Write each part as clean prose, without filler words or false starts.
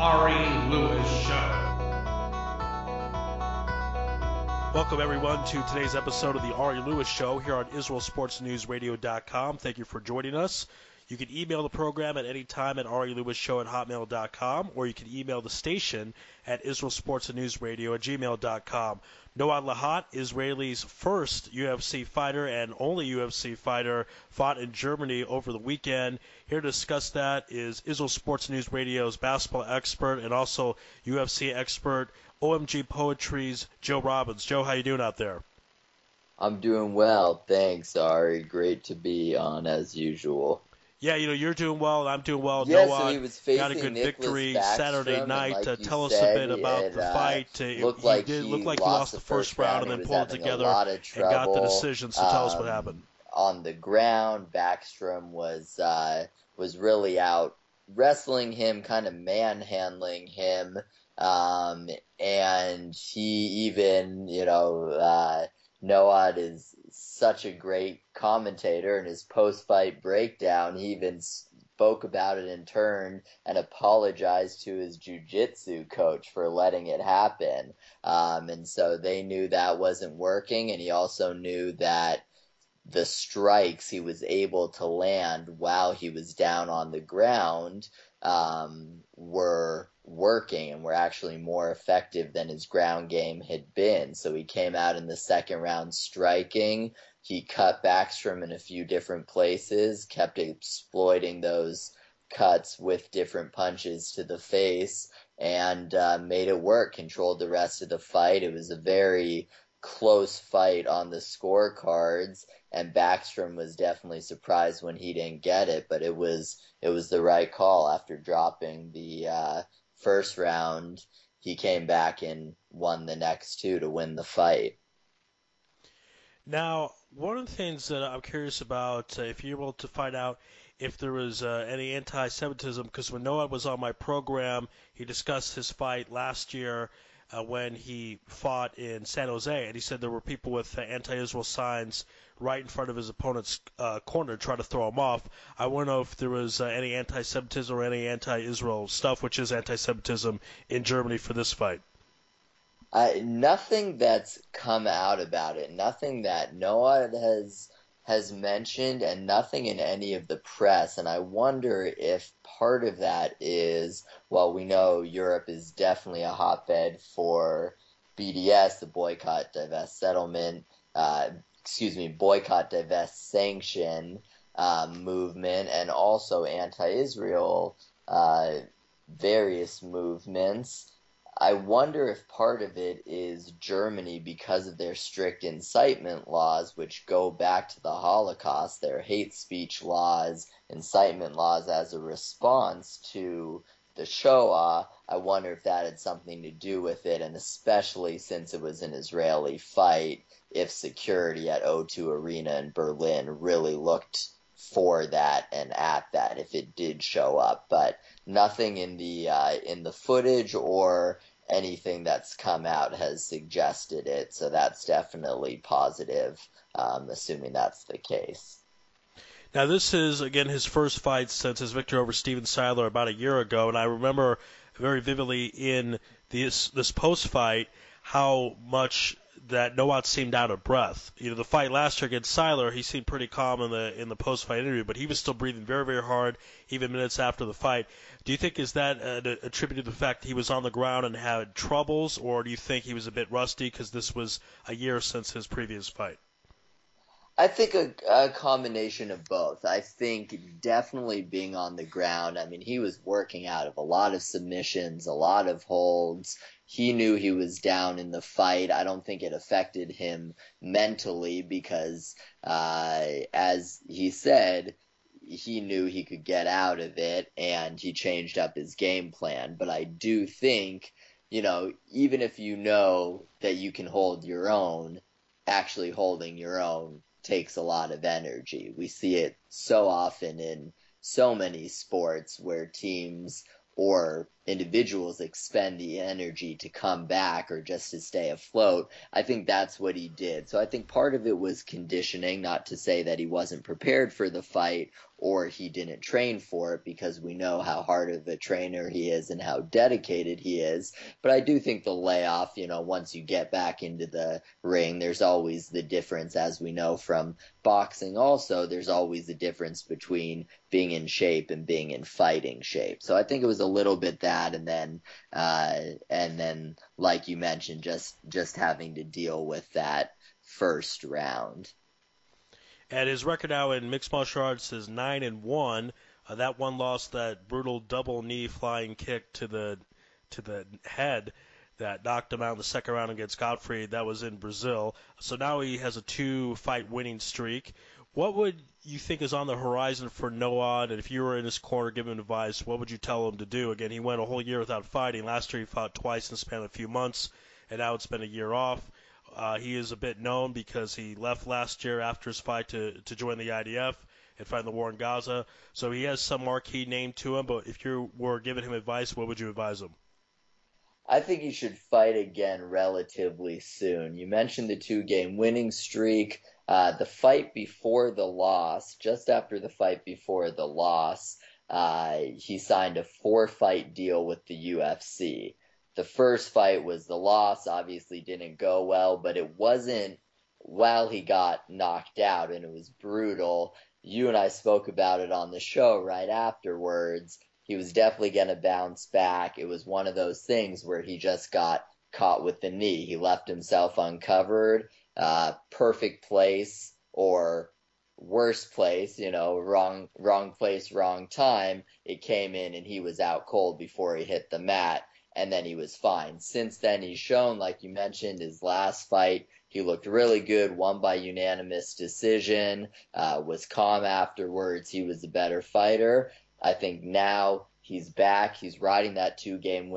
Ari Lewis Show. Welcome, everyone, to today's episode of the Ari Lewis Show here on IsraelSportsNewsRadio.com. Thank you for joining us. You can email the program at any time at arilewishow@hotmail.com, or you can email the station at IsraelSportsNewsRadio@gmail.com. Noad Lahat, Israeli's first UFC fighter and only UFC fighter, fought in Germany over the weekend. Here to discuss that is Israel Sports News Radio's basketball expert and also UFC expert, OMG Poetry's Joe Robbins. Joe, how you doing out there? I'm doing well, thanks, Ari. Great to be on as usual. Yeah, you're doing well, and I'm doing well. Yeah, Noah so he was facing got a good Nicholas victory Backstrom, Saturday night. like Tell us said, a bit about the fight. Looked like he he lost the first round and then pulled it together and got the decision. So tell us what happened. On the ground, Backstrom was really out wrestling him, kind of manhandling him, and he even, Noad is such a great commentator. In his post-fight breakdown, he even spoke about it in turn and apologized to his jiu-jitsu coach for letting it happen. And so they knew that wasn't working, and he also knew that the strikes he was able to land while he was down on the ground were working and were actually more effective than his ground game had been. So he came out in the second round striking. He cut Backstrom in a few different places, kept exploiting those cuts with different punches to the face, and made it work, controlled the rest of the fight. It was a very close fight on the scorecards, and Backstrom was definitely surprised when he didn't get it, but it was the right call. After dropping the first round, he came back and won the next two to win the fight. Now, one of the things that I'm curious about, if you're able to find out if there was any anti-Semitism, because when Noah was on my program, he discussed his fight last year when he fought in San Jose, and he said there were people with anti-Israel signs right in front of his opponent's corner trying to throw him off. I want to know if there was any anti-Semitism or any anti-Israel stuff, which is anti-Semitism, in Germany for this fight. Nothing that's come out about it, nothing that Noah has mentioned, and nothing in any of the press. And I wonder if part of that is, well, we know Europe is definitely a hotbed for BDS, the boycott, divest, settlement, boycott, divest, sanction movement, and also anti-Israel various movements. I wonder if part of it is Germany, because of their strict incitement laws, which go back to the Holocaust, their hate speech laws, incitement laws as a response to the Shoah. I wonder if that had something to do with it, and especially since it was an Israeli fight, if security at O2 Arena in Berlin really looked for that and at that, if it did show up. But nothing in the footage or anything that's come out has suggested it, so that's definitely positive, assuming that's the case. Now, this is, again, his first fight since his victory over Steven Siler about a year ago, and I remember very vividly in this post-fight how much that Noad seemed out of breath. The fight last year against Siler, he seemed pretty calm in the post-fight interview, but he was still breathing very, very hard, even minutes after the fight. Do you think is that attributed to the fact that he was on the ground and had troubles, or do you think he was a bit rusty because this was a year since his previous fight? I think a combination of both. I think definitely being on the ground. I mean, he was working out of a lot of submissions, a lot of holds. He knew he was down in the fight. I don't think it affected him mentally because, as he said, he knew he could get out of it, and he changed up his game plan. But I do think, even if you know that you can hold your own, actually holding your own takes a lot of energy. We see it so often in so many sports where teams or individuals expend the energy to come back or just to stay afloat. I think that's what he did. So I think part of it was conditioning, not to say that he wasn't prepared for the fight or he didn't train for it, because we know how hard of a trainer he is and how dedicated he is. But I do think the layoff, once you get back into the ring, there's always the difference, as we know from boxing also, there's always a difference between being in shape and being in fighting shape. So I think it was a little bit that, and then like you mentioned, just having to deal with that first round. And his record now in mixed martial arts is 9-1. That one loss, that brutal double knee flying kick to the head that knocked him out in the second round against Godfrey, that was in Brazil. So now he has a 2-fight winning streak. What would you think is on the horizon for Noad? And if you were in his corner giving him advice, what would you tell him to do? Again, he went a whole year without fighting. Last year he fought twice in the span of a few months, and now it's been a year off. He is a bit known because he left last year after his fight to join the IDF and fight in the war in Gaza. So he has some marquee name to him, but if you were giving him advice, what would you advise him? I think he should fight again relatively soon. You mentioned the 2-game winning streak. The fight before the loss, just after the fight before the loss, he signed a 4-fight deal with the UFC. The first fight was the loss, obviously didn't go well, but it wasn't while he got knocked out, and it was brutal. You and I spoke about it on the show right afterwards. He was definitely going to bounce back. It was one of those things where he just got caught with the knee. He left himself uncovered, perfect place, or worst place, wrong place, wrong time. It came in and he was out cold before he hit the mat, and then he was fine. Since then, he's shown, like you mentioned, his last fight, he looked really good, won by unanimous decision, was calm afterwards. He was a better fighter. I think now he's back. He's riding that 2-fight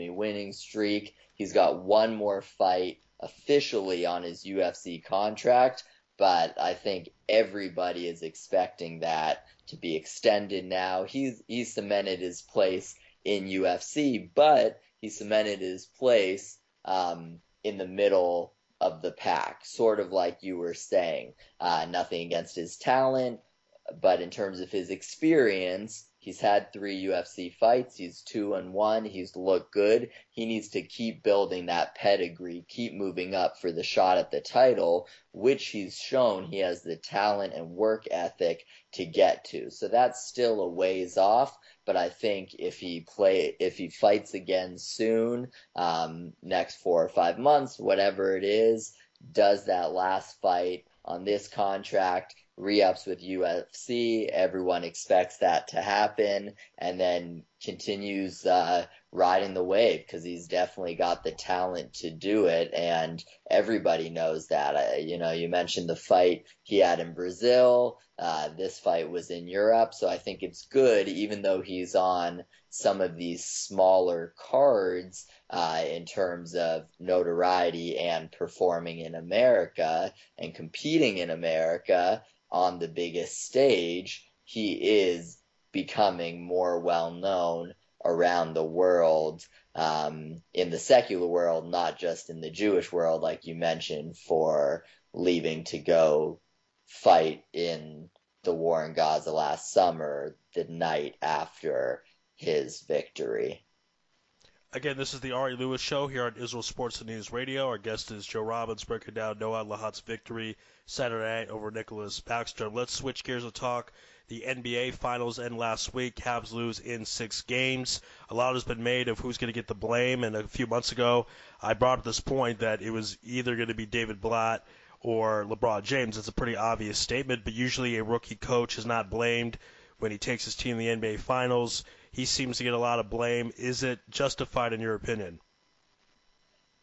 winning streak. He's got one more fight officially on his UFC contract, but I think everybody is expecting that to be extended now. He's cemented his place in UFC, but he cemented his place in the middle of the pack, sort of like you were saying. Nothing against his talent, but in terms of his experience, he's had 3 UFC fights. He's 2-1. He's looked good. He needs to keep building that pedigree, keep moving up for the shot at the title, which he's shown he has the talent and work ethic to get to. So that's still a ways off, but I think if he fights again soon, next 4 or 5 months, whatever it is, does that last fight on this contract, re-ups with UFC, everyone expects that to happen, and then continues riding the wave, because he's definitely got the talent to do it, and everybody knows that. You mentioned the fight he had in Brazil. This fight was in Europe, so I think it's good, even though he's on some of these smaller cards in terms of notoriety and performing in America and competing in America on the biggest stage, he is becoming more well-known around the world, in the secular world, not just in the Jewish world, like you mentioned, for leaving to go fight in the war in Gaza last summer, the night after his victory. Again, this is the Ari Lewis Show here on Israel Sports and News Radio. Our guest is Joe Robbins, breaking down Noad Lahat's victory Saturday night over Nicholas Backstrom. Let's switch gears and talk the NBA Finals end last week. Cavs lose in 6 games. A lot has been made of who's going to get the blame, and a few months ago I brought up this point that it was either going to be David Blatt or LeBron James. It's a pretty obvious statement, but usually a rookie coach is not blamed when he takes his team to the NBA Finals. He seems to get a lot of blame. Is it justified in your opinion?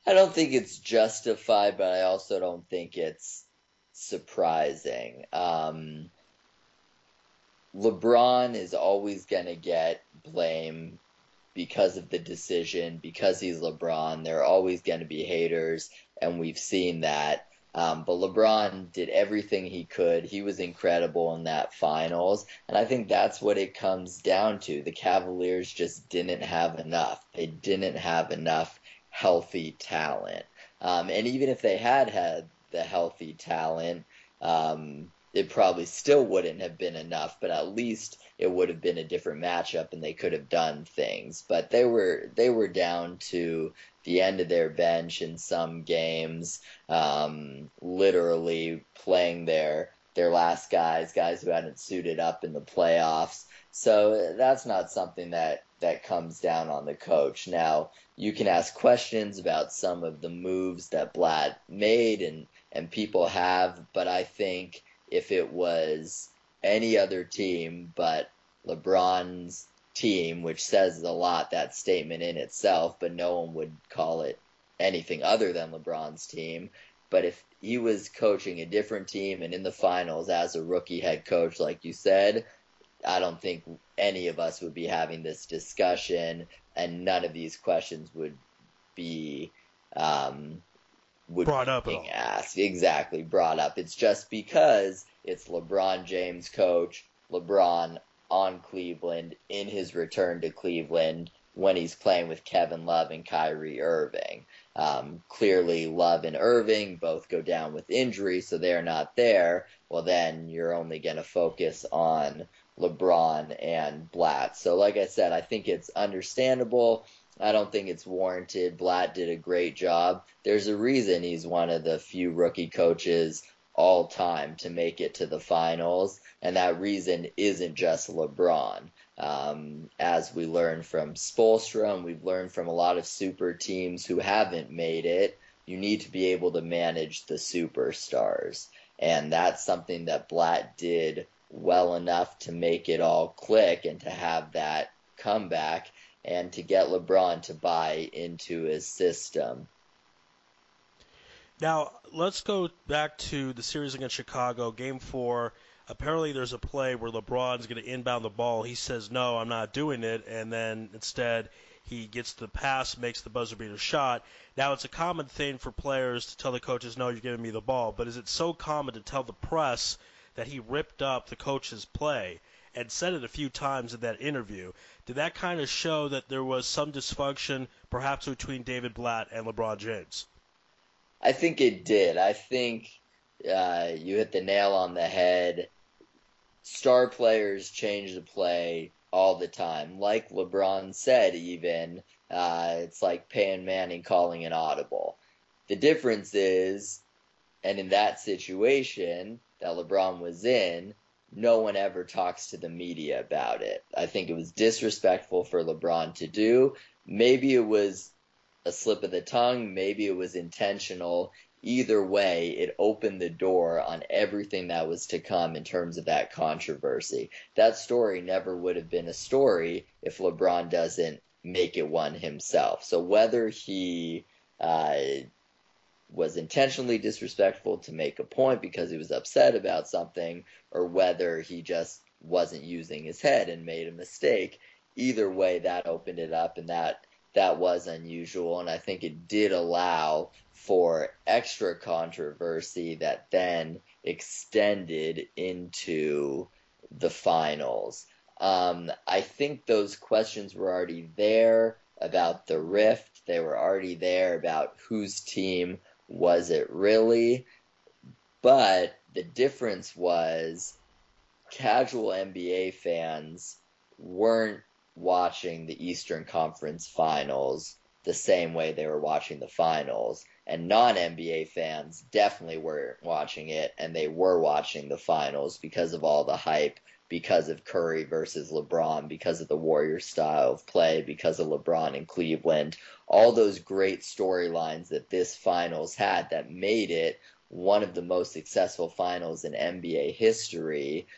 I don't think it's justified, but I also don't think it's surprising. LeBron is always going to get blame because of the decision, because he's LeBron. There are always going to be haters, and we've seen that. But LeBron did everything he could. He was incredible in that finals. And I think that's what it comes down to. The Cavaliers just didn't have enough. They didn't have enough healthy talent. And even if they had the healthy talent, it probably still wouldn't have been enough, but at least it would have been a different matchup and they could have done things. But they were down to the end of their bench in some games, literally playing their last guys who hadn't suited up in the playoffs. So that's not something that comes down on the coach. Now, you can ask questions about some of the moves that Blatt made and people have, but I think if it was any other team but LeBron's team, which says a lot, that statement in itself, but no one would call it anything other than LeBron's team. But if he was coaching a different team and in the finals as a rookie head coach, like you said, I don't think any of us would be having this discussion, and none of these questions would be brought up being asked. Exactly, brought up. It's just because it's LeBron James coach, LeBron on Cleveland in his return to Cleveland when he's playing with Kevin Love and Kyrie Irving. Clearly, Love and Irving both go down with injury, so they're not there. Well, then you're only going to focus on LeBron and Blatt. So like I said, I think it's understandable. I don't think it's warranted. Blatt did a great job. There's a reason he's one of the few rookie coaches all time to make it to the finals, and that reason isn't just LeBron. As we learned from Spoelstra, and we've learned from a lot of super teams who haven't made it, you need to be able to manage the superstars. And that's something that Blatt did well enough to make it all click and to have that comeback and to get LeBron to buy into his system. Now, let's go back to the series against Chicago, Game 4. Apparently there's a play where LeBron's going to inbound the ball. He says, no, I'm not doing it, and then instead he gets the pass, makes the buzzer beater shot. Now, it's a common thing for players to tell the coaches, no, you're giving me the ball, but is it so common to tell the press that he ripped up the coach's play and said it a few times in that interview? Did that kind of show that there was some dysfunction perhaps between David Blatt and LeBron James? I think it did. I think you hit the nail on the head. Star players change the play all the time. Like LeBron said even, it's like Peyton Manning calling an audible. The difference is, and in that situation that LeBron was in, no one ever talks to the media about it. I think it was disrespectful for LeBron to do. Maybe it was a slip of the tongue. Maybe it was intentional. Either way, it opened the door on everything that was to come in terms of that controversy. That story never would have been a story if LeBron doesn't make it one himself. So whether he was intentionally disrespectful to make a point because he was upset about something, or whether he just wasn't using his head and made a mistake, either way, that opened it up, and that was unusual, and I think it did allow for extra controversy that then extended into the finals. I think those questions were already there about the rift. They were already there about whose team was it really. But the difference was casual NBA fans weren't watching the Eastern Conference Finals the same way they were watching the finals, and non-NBA fans definitely weren't watching it, and they were watching the finals because of all the hype, because of Curry versus LeBron, because of the Warriors style of play, because of LeBron in Cleveland, all those great storylines that this finals had that made it one of the most successful finals in NBA history.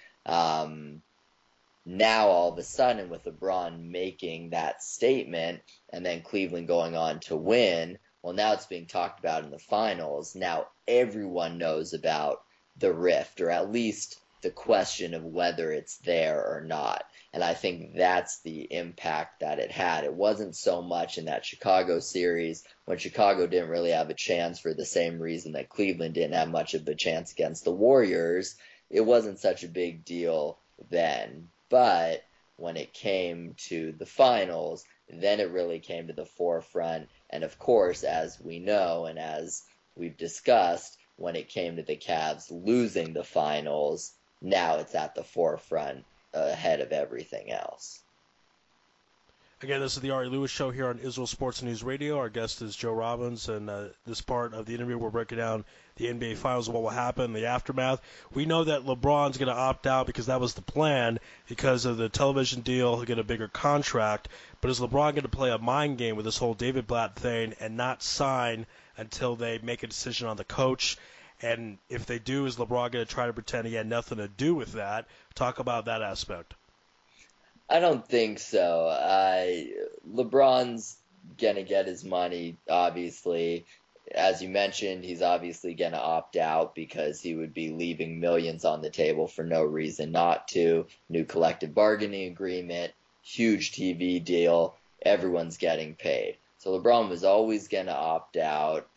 Now, all of a sudden, with LeBron making that statement and then Cleveland going on to win, well, now it's being talked about in the finals. Now everyone knows about the rift, or at least the question of whether it's there or not. And I think that's the impact that it had. It wasn't so much in that Chicago series when Chicago didn't really have a chance for the same reason that Cleveland didn't have much of a chance against the Warriors. It wasn't such a big deal then. But when it came to the finals, then it really came to the forefront. And of course, as we know and as we've discussed, when it came to the Cavs losing the finals, now it's at the forefront ahead of everything else. Again, this is the Ari Lewis Show here on Israel Sports News Radio. Our guest is Joe Robbins, and this part of the interview we're breaking down the NBA Finals and what will happen in the aftermath. We know that LeBron's going to opt out because that was the plan because of the television deal. He'll get a bigger contract. But is LeBron going to play a mind game with this whole David Blatt thing and not sign until they make a decision on the coach? And if they do, is LeBron going to try to pretend he had nothing to do with that? Talk about that aspect. I don't think so. LeBron's going to get his money, obviously. As you mentioned, he's obviously going to opt out because he would be leaving millions on the table for no reason not to. New collective bargaining agreement, huge TV deal, everyone's getting paid. So LeBron was always going to opt out,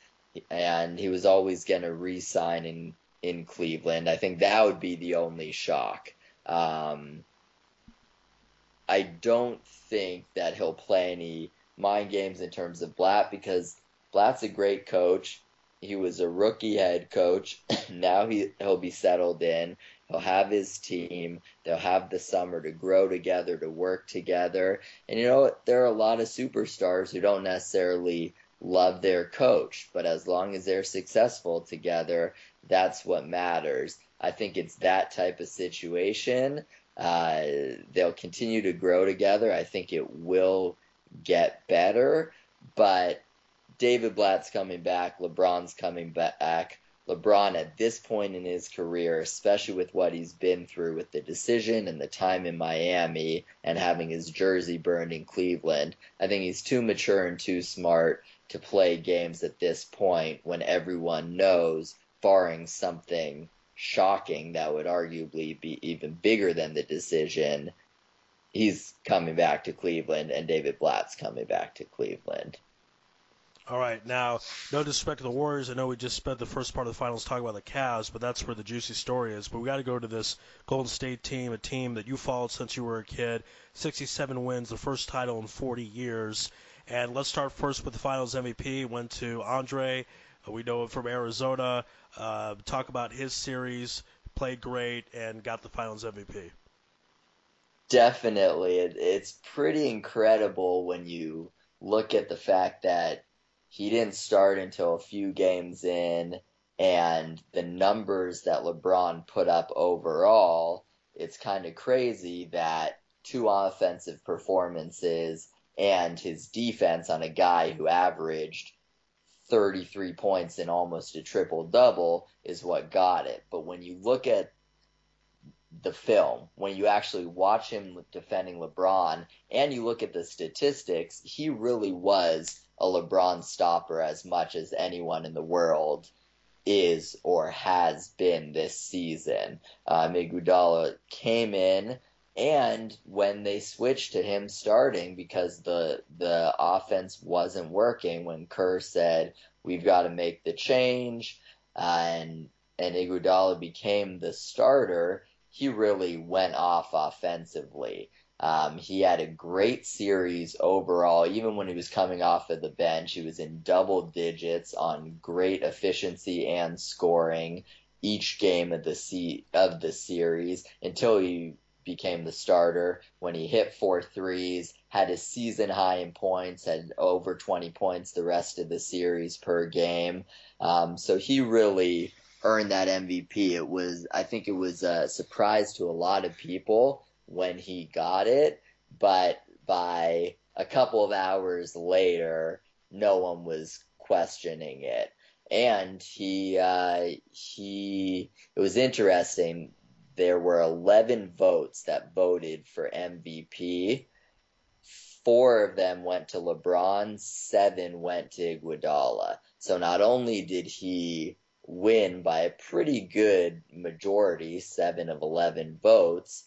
and he was always going to re-sign in Cleveland. I think that would be the only shock. I don't think that he'll play any mind games in terms of Blatt because Blatt's a great coach. He was a rookie head coach. Now he'll be settled in. He'll have his team. They'll have the summer to grow together, to work together. And you know what? There are a lot of superstars who don't necessarily love their coach, but as long as they're successful together, that's what matters. I think it's that type of situation. They'll continue to grow together. I think it will get better, but David Blatt's coming back. LeBron's coming back. LeBron at this point in his career, especially with what he's been through with the decision and the time in Miami and having his jersey burned in Cleveland, I think he's too mature and too smart to play games at this point when everyone knows, barring something shocking that would arguably be even bigger than the decision, he's coming back to Cleveland and David Blatt's coming back to Cleveland. All right, now, no disrespect to the Warriors. I know we just spent the first part of the finals talking about the Cavs, but that's where the juicy story is. But we got to go to this Golden State team, a team that you followed since you were a kid. 67 wins, the first title in 40 years. And let's start first with the finals MVP. Went to Andre. We know him from Arizona. Talk about his series, played great, and got the finals MVP. Definitely. It's pretty incredible when you look at the fact that he didn't start until a few games in, and the numbers that LeBron put up overall, it's kind of crazy that 2 offensive performances and his defense on a guy who averaged 33 points and almost a triple-double is what got it. But when you look at the film, when you actually watch him defending LeBron, and you look at the statistics, he really was a LeBron stopper as much as anyone in the world is or has been this season. Iguodala came in, and when they switched to him starting because the offense wasn't working, when Kerr said, we've got to make the change, and Iguodala became the starter, he really went off offensively. He had a great series overall. Even when he was coming off of the bench, he was in double digits on great efficiency and scoring each game of the series until he became the starter when he hit 4 threes, had a season high in points, had over 20 points the rest of the series per game. So he really earned that MVP. I think it was a surprise to a lot of people when he got it, but by a couple of hours later, no one was questioning it. And it was interesting. There were 11 votes that voted for MVP. 4 of them went to LeBron, 7 went to Iguodala. So not only did he win by a pretty good majority, 7 of 11 votes,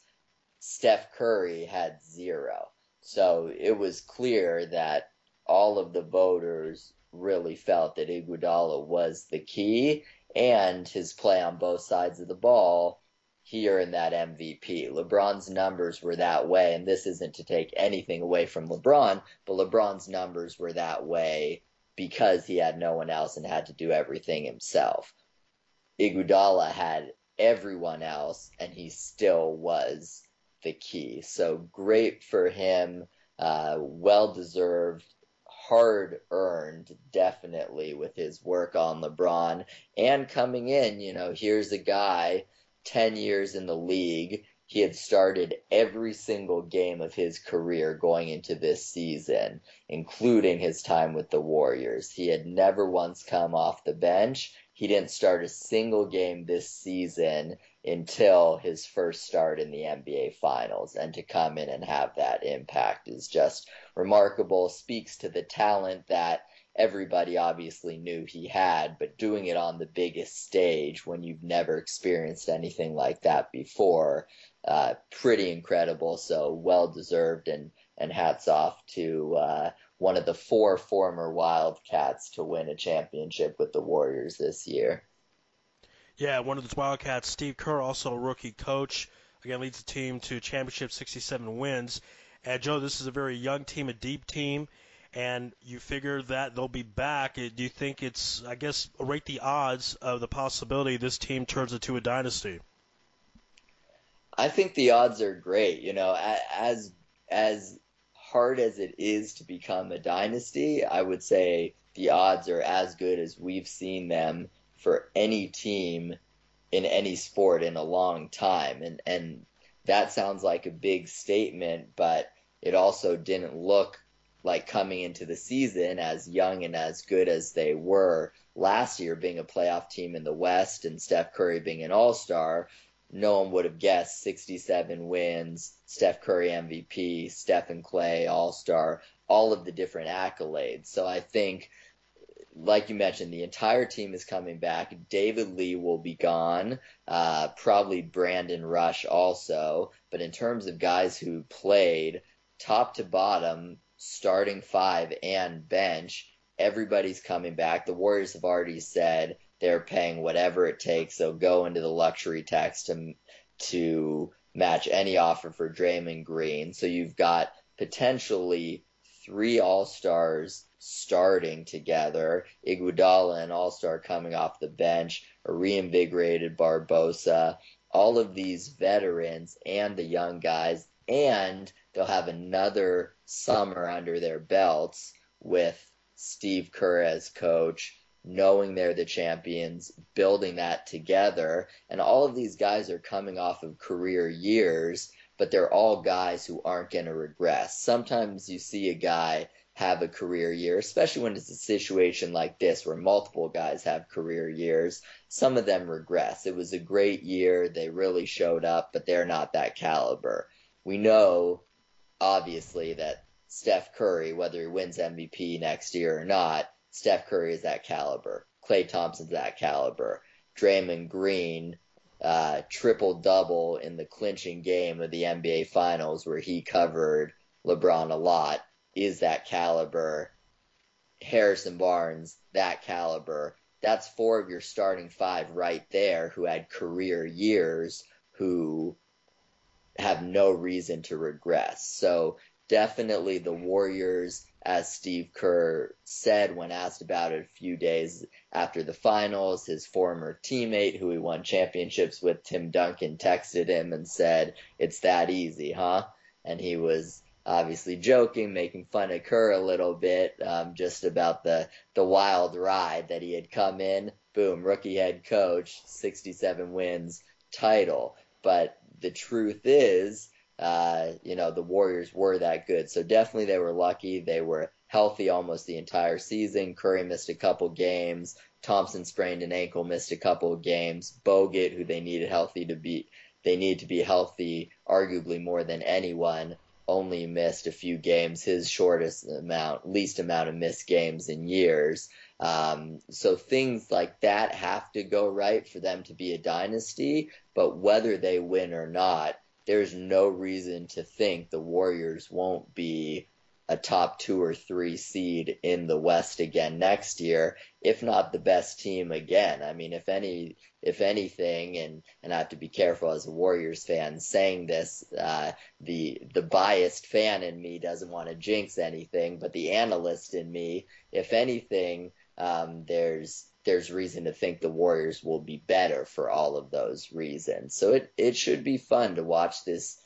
Steph Curry had 0. So it was clear that all of the voters really felt that Iguodala was the key, and his play on both sides of the ball, he earned that MVP. LeBron's numbers were that way, and this isn't to take anything away from LeBron, but LeBron's numbers were that way because he had no one else and had to do everything himself. Iguodala had everyone else, and he still was the key. So great for him, well-deserved, hard-earned, definitely, with his work on LeBron. And coming in, here's a guy, 10 years in the league. He had started every single game of his career going into this season, including his time with the Warriors. He had never once come off the bench. He didn't start a single game this season until his first start in the NBA Finals. And to come in and have that impact is just remarkable. Speaks to the talent that everybody obviously knew he had, but doing it on the biggest stage when you've never experienced anything like that before, pretty incredible. So well-deserved, and hats off to one of the 4 former Wildcats to win a championship with the Warriors this year. Yeah, one of the Wildcats, Steve Kerr, also a rookie coach, again leads the team to championship, 67 wins. And Joe, this is a very young team, a deep team, and you figure that they'll be back. Do you think rate the odds of the possibility this team turns into a dynasty? I think the odds are great. As hard as it is to become a dynasty, I would say the odds are as good as we've seen them for any team in any sport in a long time. And that sounds like a big statement, but it also didn't look like coming into the season, as young and as good as they were last year, being a playoff team in the West and Steph Curry being an all-star, no one would have guessed 67 wins, Steph Curry MVP, Stephen Clay all-star, all of the different accolades. So I think, like you mentioned, the entire team is coming back. David Lee will be gone, probably Brandon Rush also. But in terms of guys who played top to bottom, starting 5 and bench, everybody's coming back. The Warriors have already said they're paying whatever it takes. They'll go into the luxury tax to match any offer for Draymond Green. So you've got potentially 3 all-stars starting together, Iguodala, an all-star coming off the bench, a reinvigorated Barbosa, all of these veterans and the young guys, and they'll have another summer under their belts with Steve Kerr as coach, knowing they're the champions, building that together. And all of these guys are coming off of career years, but they're all guys who aren't going to regress. Sometimes you see a guy have a career year, especially when it's a situation like this where multiple guys have career years. Some of them regress. It was a great year. They really showed up, but they're not that caliber. We know, obviously, that Steph Curry, whether he wins MVP next year or not, Steph Curry is that caliber. Klay Thompson's that caliber. Draymond Green, triple-double in the clinching game of the NBA Finals where he covered LeBron a lot, is that caliber. Harrison Barnes, that caliber. That's 4 of your starting 5 right there who had career years, who have no reason to regress. So definitely the Warriors, as Steve Kerr said when asked about it a few days after the finals, his former teammate who he won championships with, Tim Duncan, texted him and said, "It's that easy, huh?" And he was obviously joking, making fun of Kerr a little bit, just about the wild ride that he had come in. Boom, rookie head coach, 67 wins, title. But the truth is, the Warriors were that good. So definitely they were lucky. They were healthy almost the entire season. Curry missed a couple games. Thompson sprained an ankle, missed a couple of games. Bogut, who they needed to be healthy arguably more than anyone, only missed a few games, his least amount of missed games in years. So things like that have to go right for them to be a dynasty, but whether they win or not, there's no reason to think the Warriors won't be a top 2 or 3 seed in the West again next year, if not the best team again. I mean, if anything, and I have to be careful as a Warriors fan saying this, the biased fan in me doesn't want to jinx anything, but the analyst in me, if anything, there's reason to think the Warriors will be better for all of those reasons. So it should be fun to watch this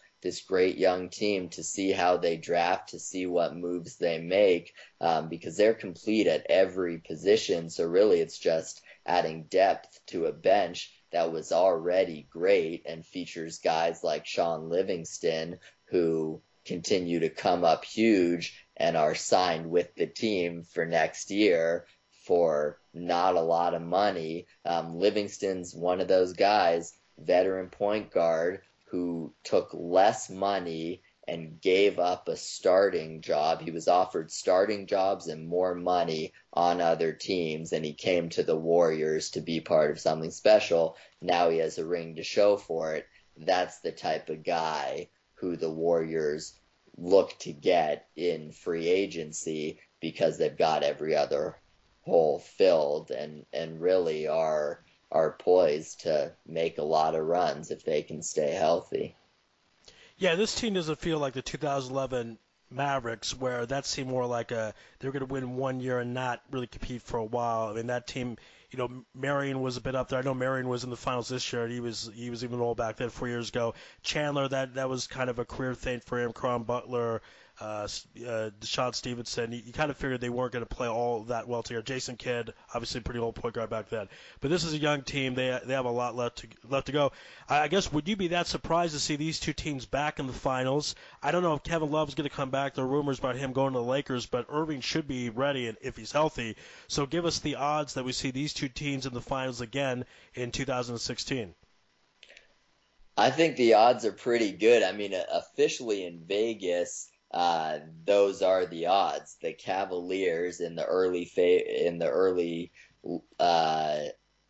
great young team, to see how they draft, to see what moves they make, because they're complete at every position. So really it's just adding depth to a bench that was already great and features guys like Sean Livingston, who continue to come up huge and are signed with the team for next year for not a lot of money. Livingston's one of those guys, veteran point guard, who took less money and gave up a starting job. He was offered starting jobs and more money on other teams, and he came to the Warriors to be part of something special. Now he has a ring to show for it. That's the type of guy who the Warriors look to get in free agency, because they've got every other hole filled and really are poised to make a lot of runs if they can stay healthy. Yeah, this team doesn't feel like the 2011 Mavericks, where that seemed more like they're going to win 1 year and not really compete for a while. I mean, that team, Marion was a bit up there. I know Marion was in the finals this year, and he was even old back then 4 years ago. Chandler, that was kind of a career thing for him. Cron Butler, Deshaun Stevenson, you kind of figured they weren't going to play all that well together. Jason Kidd, obviously a pretty old point guard back then. But this is a young team. They have a lot left to go. I guess, would you be that surprised to see these two teams back in the finals? I don't know if Kevin Love's going to come back. There are rumors about him going to the Lakers, but Irving should be ready if he's healthy. So give us the odds that we see these two teams in the finals again in 2016. I think the odds are pretty good. I mean, officially in Vegas, those are the odds. The Cavaliers in the early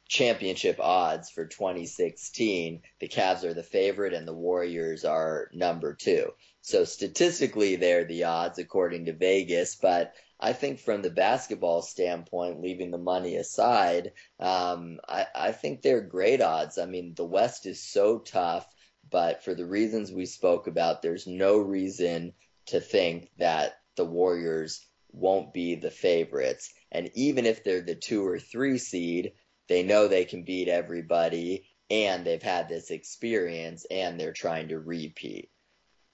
championship odds for 2016, the Cavs are the favorite and the Warriors are number 2. So statistically, they're the odds according to Vegas. But I think from the basketball standpoint, leaving the money aside, I think they're great odds. I mean, the West is so tough, but for the reasons we spoke about, there's no reason to think that the Warriors won't be the favorites. And even if they're the 2 or 3 seed, they know they can beat everybody, and they've had this experience, and they're trying to repeat.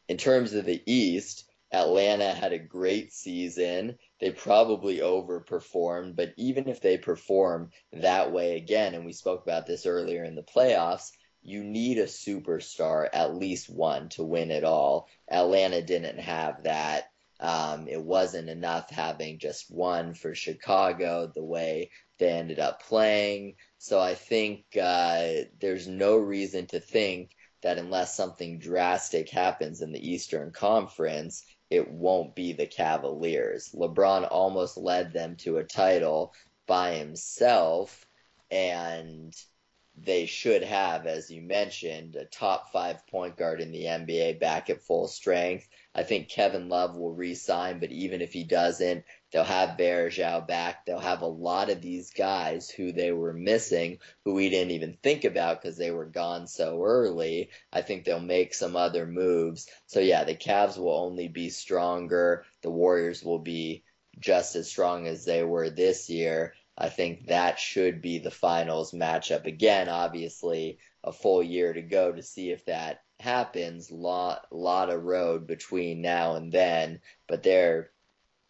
In terms of the East, Atlanta had a great season. They probably overperformed, but even if they perform that way again, and we spoke about this earlier in the playoffs, you need a superstar, at least one, to win it all. Atlanta didn't have that. It wasn't enough having just one for Chicago the way they ended up playing. So I think there's no reason to think that unless something drastic happens in the Eastern Conference, it won't be the Cavaliers. LeBron almost led them to a title by himself, and they should have, as you mentioned, a top 5 point guard in the NBA back at full strength. I think Kevin Love will re-sign, but even if he doesn't, they'll have Bergeau back. They'll have a lot of these guys who they were missing, who we didn't even think about because they were gone so early. I think they'll make some other moves. So yeah, the Cavs will only be stronger. The Warriors will be just as strong as they were this year. I think that should be the finals matchup. Again, obviously, a full year to go to see if that happens. Lot of road between now and then, but they're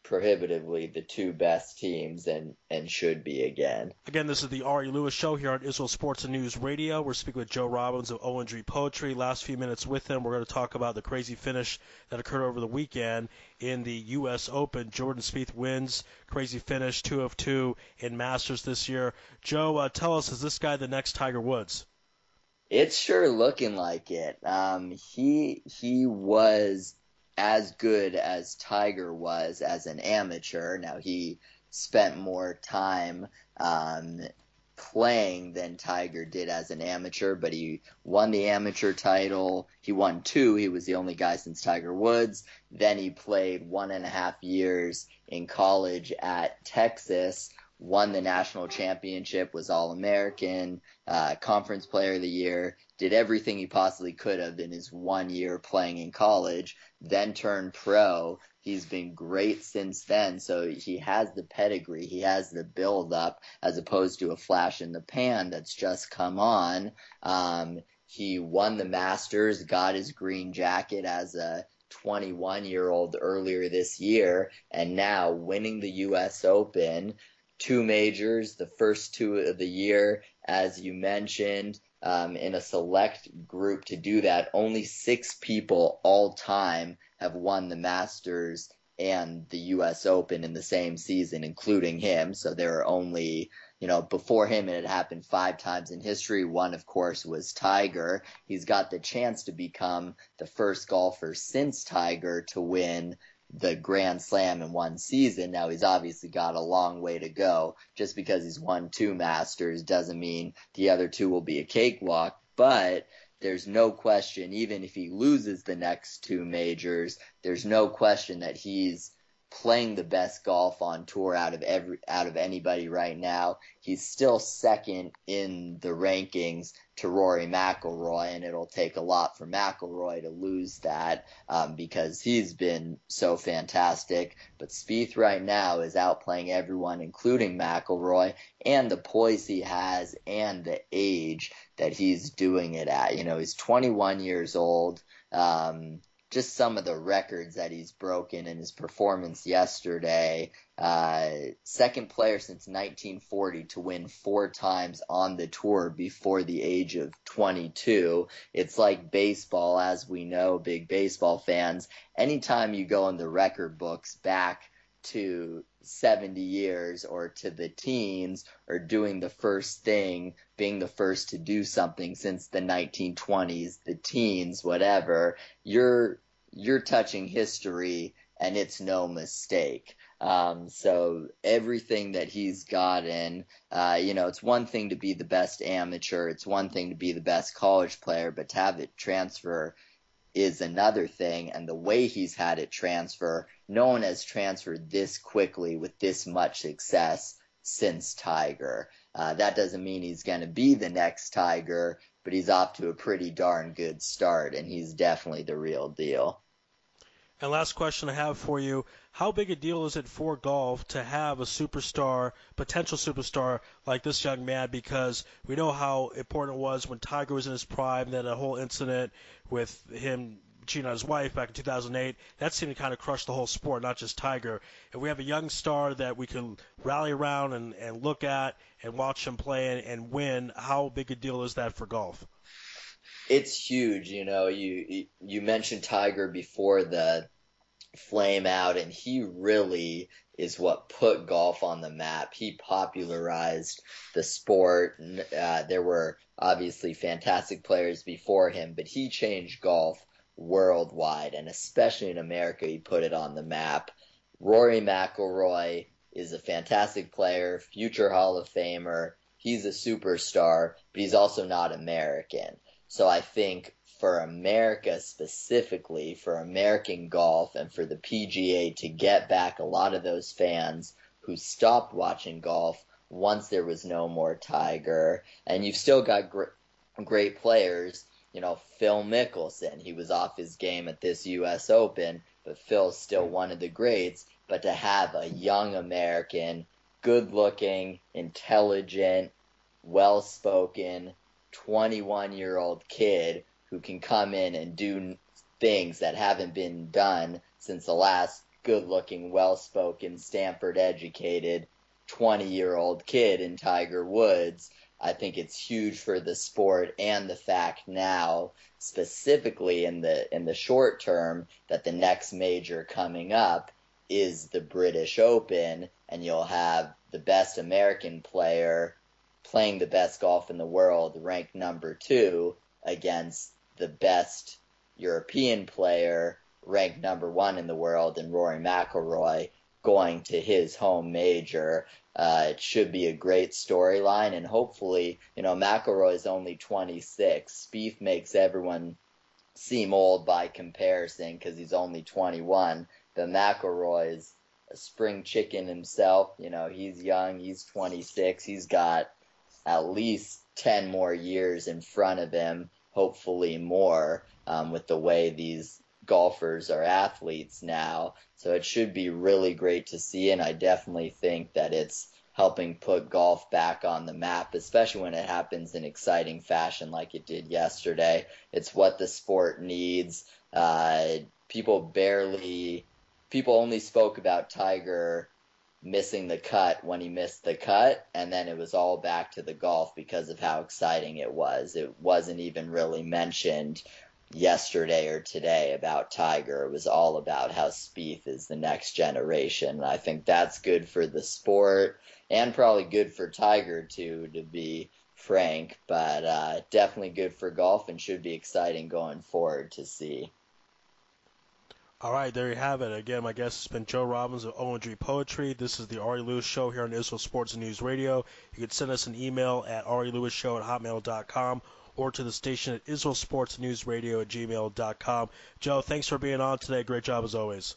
prohibitively the 2 best teams and should be again. Again, this is the Ari Lewis Show here on Israel Sports and News Radio. We're speaking with Joe Robbins of O&G Poetry. Last few minutes with him, we're going to talk about the crazy finish that occurred over the weekend in the U.S. Open. Jordan Spieth wins, crazy finish, 2 of 2 in Masters this year. Joe, tell us, is this guy the next Tiger Woods? It's sure looking like it. He was as good as Tiger was as an amateur. Now, he spent more time playing than Tiger did as an amateur, but he won the amateur title. He won 2. He was the only guy since Tiger Woods. Then he played 1.5 years in college at Texas, won the national championship, was All-American, Conference Player of the Year, did everything he possibly could have in his 1 year playing in college, then turned pro. He's been great since then, so he has the pedigree, he has the build-up, as opposed to a flash in the pan that's just come on. He won the Masters, got his green jacket as a 21-year-old earlier this year, and now winning the U.S. Open, 2 majors, the first 2 of the year, as you mentioned, in a select group to do that. Only 6 people all time have won the Masters and the U.S. Open in the same season, including him. So there are only, before him it had happened 5 times in history. One, of course, was Tiger. He's got the chance to become the first golfer since Tiger to win the Grand Slam in one season. Now, he's obviously got a long way to go. Just because he's won 2 Masters doesn't mean the other 2 will be a cakewalk, but there's no question, even if he loses the next 2 majors, there's no question that he's playing the best golf on tour out of anybody right now. He's still second in the rankings to Rory McIlroy, and it'll take a lot for McIlroy to lose that because he's been so fantastic. But Spieth right now is outplaying everyone, including McIlroy, and the poise he has and the age that he's doing it at. He's 21 years old. Just some of the records that he's broken in his performance yesterday. Second player since 1940 to win 4 times on the tour before the age of 22. It's like baseball, as we know, big baseball fans. Anytime you go in the record books back to 70 years or to the teens, or doing the first thing, being the first to do something since the 1920s, the teens, whatever, you're touching history, and it's no mistake. So everything that he's gotten, it's one thing to be the best amateur, it's one thing to be the best college player, but to have it transfer is another thing. And the way he's had it transfer, no one has transferred this quickly with this much success since Tiger. That doesn't mean he's going to be the next Tiger, but he's off to a pretty darn good start, and he's definitely the real deal. And last question I have for you, how big a deal is it for golf to have a superstar, potential superstar like this young man? Because we know how important it was when Tiger was in his prime, then a whole incident with him cheating on his wife back in 2008. That seemed to kind of crush the whole sport, not just Tiger. If we have a young star that we can rally around and look at and watch him play and win, how big a deal is that for golf? It's huge. You mentioned Tiger before the flame out, and he really is what put golf on the map. He popularized the sport. There were obviously fantastic players before him, but he changed golf worldwide, and especially in America, he put it on the map. Rory McIlroy is a fantastic player, future Hall of Famer. He's a superstar, but he's also not American. So I think for America specifically, for American golf, and for the PGA to get back a lot of those fans who stopped watching golf once there was no more Tiger, and you've still got great players. Phil Mickelson, he was off his game at this U.S. Open, but Phil's still one of the greats. But to have a young American, good-looking, intelligent, well-spoken, 21-year-old kid who can come in and do things that haven't been done since the last good-looking, well-spoken, Stanford-educated 20-year-old kid in Tiger Woods, I think it's huge for the sport, and the fact now, specifically in the short term, that the next major coming up is the British Open, and you'll have the best American player playing the best golf in the world, ranked number 2, against the best European player, ranked number 1 in the world, in Rory McIlroy. going to his home major. It should be a great storyline, and hopefully, McIlroy's only 26. Spieth makes everyone seem old by comparison because he's only 21, but McIlroy's a spring chicken himself. He's young, he's 26, he's got at least 10 more years in front of him, hopefully more, with the way these golfers are athletes now. So it should be really great to see, and I definitely think that it's helping put golf back on the map, especially when it happens in exciting fashion like it did yesterday. It's what the sport needs. People only spoke about Tiger missing the cut when he missed the cut, and then it was all back to the golf because of how exciting it was. It wasn't even really mentioned yesterday or today about Tiger. It was all about how Spieth is the next generation. And I think that's good for the sport and probably good for Tiger too, to be frank, but definitely good for golf and should be exciting going forward to see. All right, there you have it. Again, my guest has been Joe Robbins of ONG Poetry. This is the Ari Lewis Show here on Israel Sports and News Radio. You can send us an email at arilewisshow@hotmail.com or to the station at israelsportsnewsradio@gmail.com. Joe, thanks for being on today. Great job as always.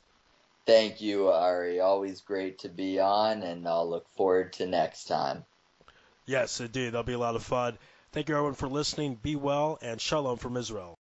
Thank you, Ari. Always great to be on, and I'll look forward to next time. Yes, indeed. That'll be a lot of fun. Thank you, everyone, for listening. Be well, and shalom from Israel.